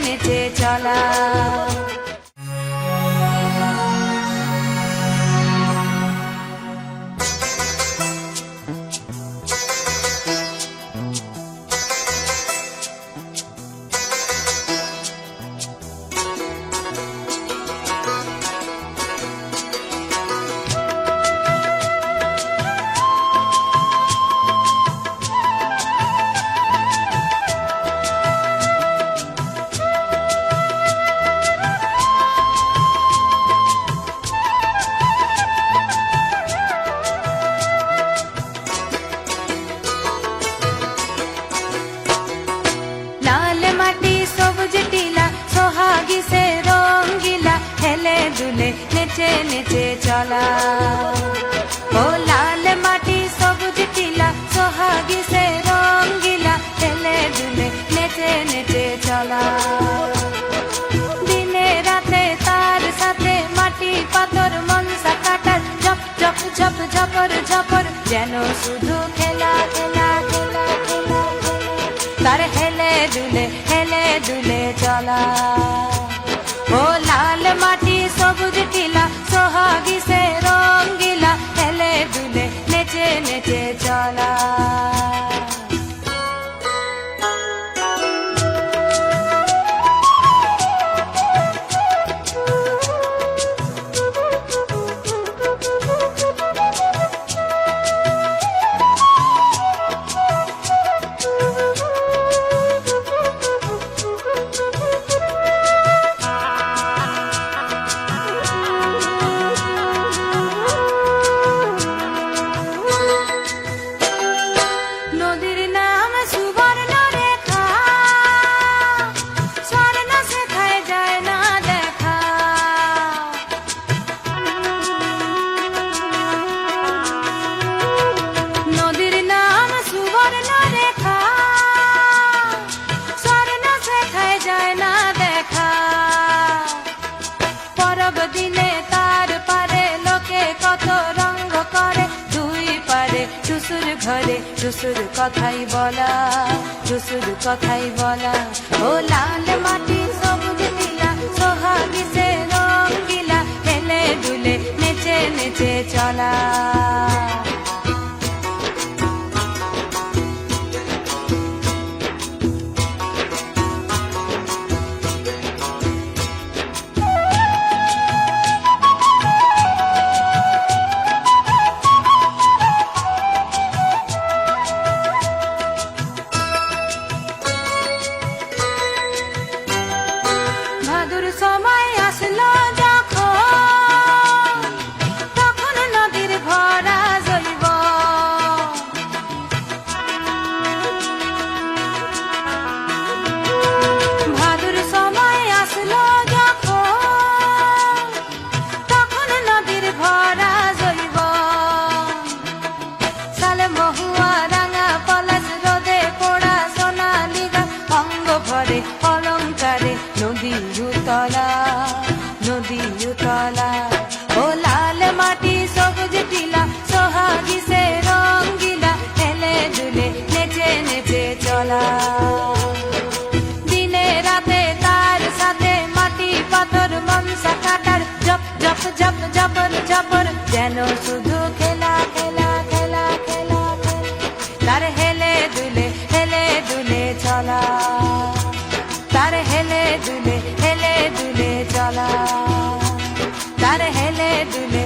নেচে চলা। লাল মাটি সবুজ টিলা সোহাগী সে রঙ্গিলা, হেলে দুলে নেচে নেচে চলা। ও লাল মাটি সবুজ টিলা সোহাগী সে রঙ্গিলা, হেলে দুলে নেচে নেচে চলা। দিনে রাতে তার সাথে মাটি পাথর মনসা কাটার ঝপ ঝপ ঝপ ঝপর ঝপর, যেন শুধু খেলা খেলা খেলা খেলা, তার হেলে দুলে চলা। ও লাল মাটি সবুজ টিলা সোহাগী সে রঙ্গিলা, হেলে দুলে নেচে নেচে চলা। নদীর নাম সুবর্ণ রেখা, স্বর্ণ শেখায় যায় না দেখা। নদীর নাম সুবর্ণ রেখা, স্বর্ণ শেখায় যায় না দেখা। পরব দিনে তার পারে লোকে কত রঙ্গ করে, দুই পারে টুসুর ঘরে টুসুর কথাই বলা, টুসুর কথাই বলা। ও লাল মাটি সবুজ টিলা সোহাগী সে রঙ্গিলা, হেলে দুলে নেচে নেচে চলা। ভাদুর সময় আসলো যখন, তখন নদীর ভরা জৈব। ভাদুর সময় আসলো যখন, তখন নদীর ভরা জৈব। সালে মহুয়া রাঙা পলাশ রোদে পোড়া সোনালি গাছ, অঙ্গ ভরে অলঙ্কারে নদীর উতলা, নদীর উতলা। ও লাল মাটি সবুজ টিলা সোহাগী সে রঙ্গিলা, হেলে দুলে নেচে নেচে চলা। দিনে রাতে তার সাথে মাটি পাথর মনসা কাটার ঝপ ঝপ ঝপ ঝপর ঝপর, যেন শুধু খেলা খেলা খেলা খেলা খেলা, তার হেলে দুলে চলা। তার হেলে দুলে চলা, তার হেলে দুলে